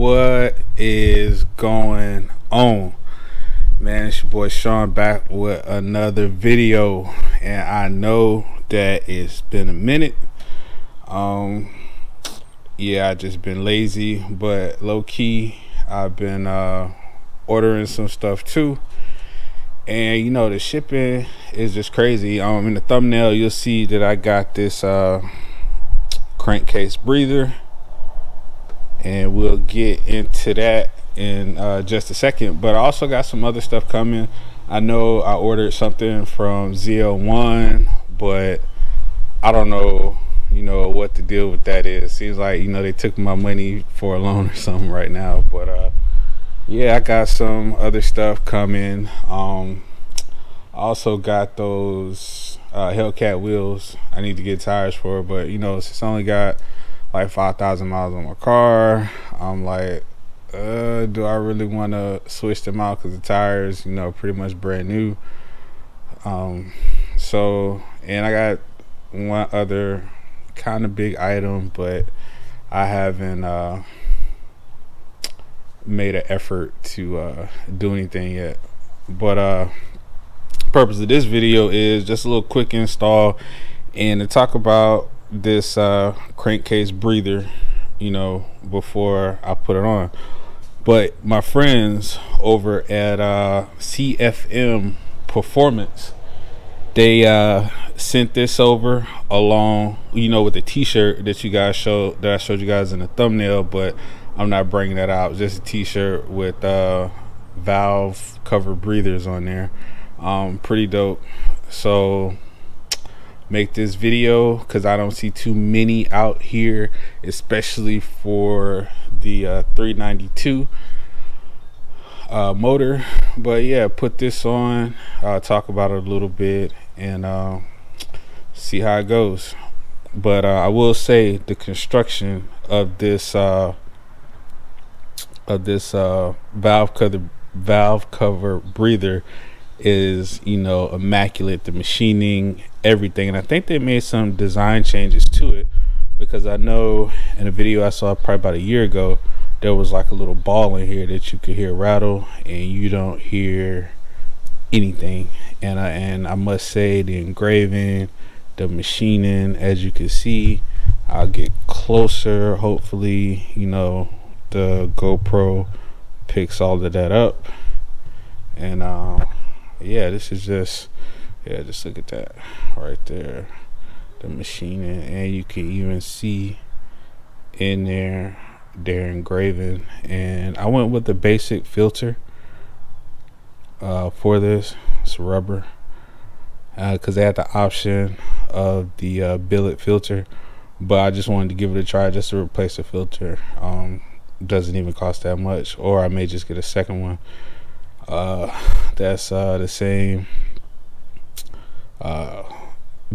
What is going on? Man, it's your boy Sean back with another video, and I know that it's been a minute. I just been lazy, but low key I've been ordering some stuff too. And you know, the shipping is just crazy. In the thumbnail you'll see that I got this Crankcase breather, and we'll get into that in just a second. But I also got some other stuff coming. I know I ordered something from ZL1, but I don't know, what the deal with that is. Seems like, they took my money for a loan or something right now. But I got some other stuff coming. I also got those Hellcat wheels I need to get tires for, but since I only got like 5,000 miles on my car, I'm like, do I really want to switch them out? Because the tires, pretty much brand new. And I got one other kind of big item, but I haven't made an effort to do anything yet. But purpose of this video is just a little quick install and to talk about this Crankcase breather, before I put it on. But my friends over at CFM Performance, they sent this over along, with the t-shirt that I showed you guys in the thumbnail, but I'm not bringing that out. Just a t-shirt with valve cover breathers on there. Pretty dope. So make this video because I don't see too many out here, especially for the 392 motor. But yeah, put this on, talk about it a little bit, and see how it goes. But I will say the construction of this valve cover breather is immaculate. The machining, everything, and I think they made some design changes to it, because I know in a video I saw probably about a year ago, there was like a little ball in here that you could hear rattle, and you don't hear anything. And I must say, the engraving, the machining, as you can see, I'll get closer. Hopefully, the GoPro picks all of that up. And this is just look at that right there, the machining, and you can even see in there they're engraving. And I went with the basic filter for this. It's rubber, because they had the option of the billet filter, but I just wanted to give it a try just to replace the filter. Doesn't even cost that much, or I may just get a second one. That's the same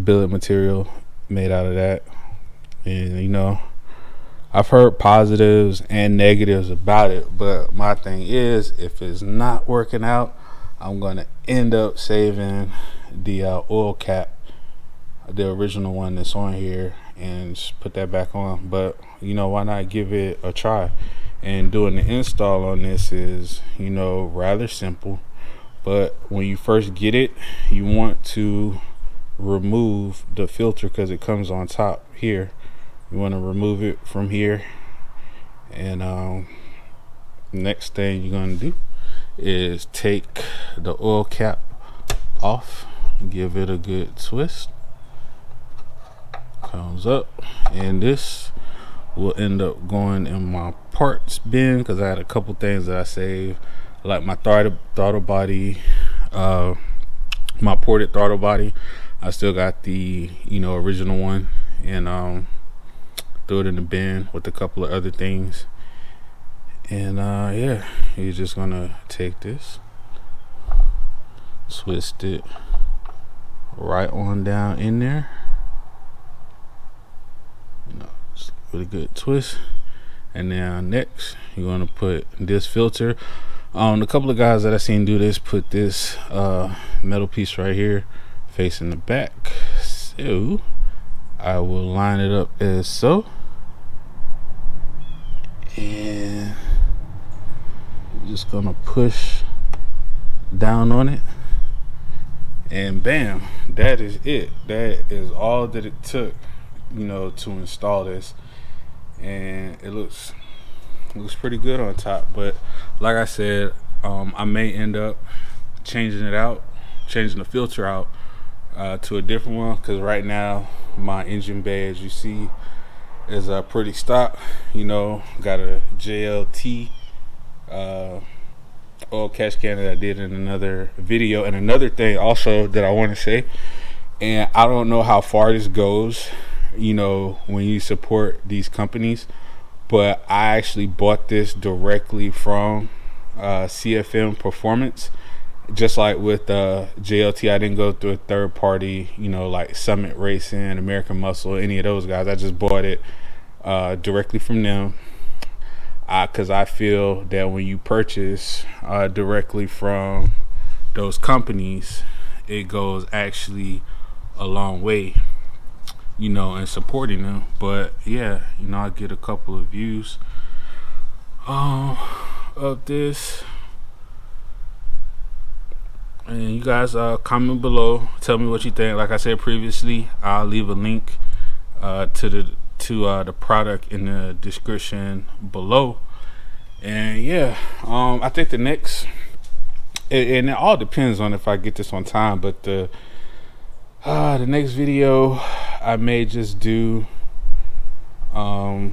billet material made out of that. And I've heard positives and negatives about it, but my thing is, if it's not working out, I'm gonna end up saving the oil cap, the original one that's on here, and just put that back on. But why not give it a try? And doing the install on this is rather simple. But when you first get it, you want to remove the filter, because it comes on top here. You want to remove it from here, and next thing you're going to do is take the oil cap off, give it a good twist, comes up, and this will end up going in my parts bin, because I had a couple things that I saved, like my throttle body, my ported throttle body. I still got the original one, and threw it in the bin with a couple of other things. And you're just gonna take this, twist it right on down in there, just really good twist. And now next you're gonna put this filter on. A couple of guys that I seen do this put this metal piece right here facing the back, so I will line it up as so, and Just gonna push down on it, and bam, that is it. That is all that it took, to install this, and it looks pretty good on top. But like I said, I may end up changing the filter out to a different one, because right now my engine bay, as you see, is pretty stock. Got a JLT oil catch can that I did in another video. And another thing also that I want to say, and I don't know how far this goes, when you support these companies, but I actually bought this directly from CFM Performance. Just like with JLT, I didn't go through a third party, like Summit Racing, American Muscle, any of those guys. I just bought it directly from them, because I feel that when you purchase directly from those companies, it goes actually a long way, in supporting them. But yeah, I get a couple of views of this. And you guys comment below, tell me what you think. Like I said previously, I'll leave a link to the product in the description below. And yeah, I think the next, and it all depends on if I get this on time, but the next video I may just do the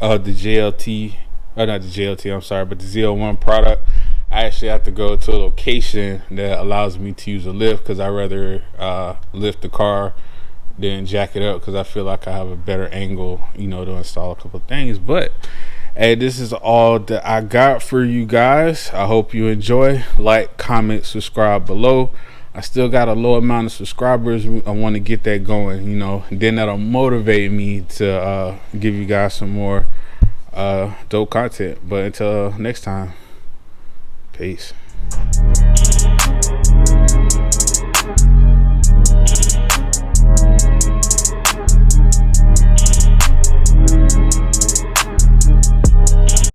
JLT, or not the JLT, I'm sorry, but the Z01 product. I actually have to go to a location that allows me to use a lift, because I rather lift the car than jack it up, because I feel like I have a better angle, to install a couple of things. But hey, this is all that I got for you guys. I hope you enjoy. Like, comment, subscribe below. I still got a low amount of subscribers. I want to get that going, then that'll motivate me to give you guys some more dope content. But until next time, peace.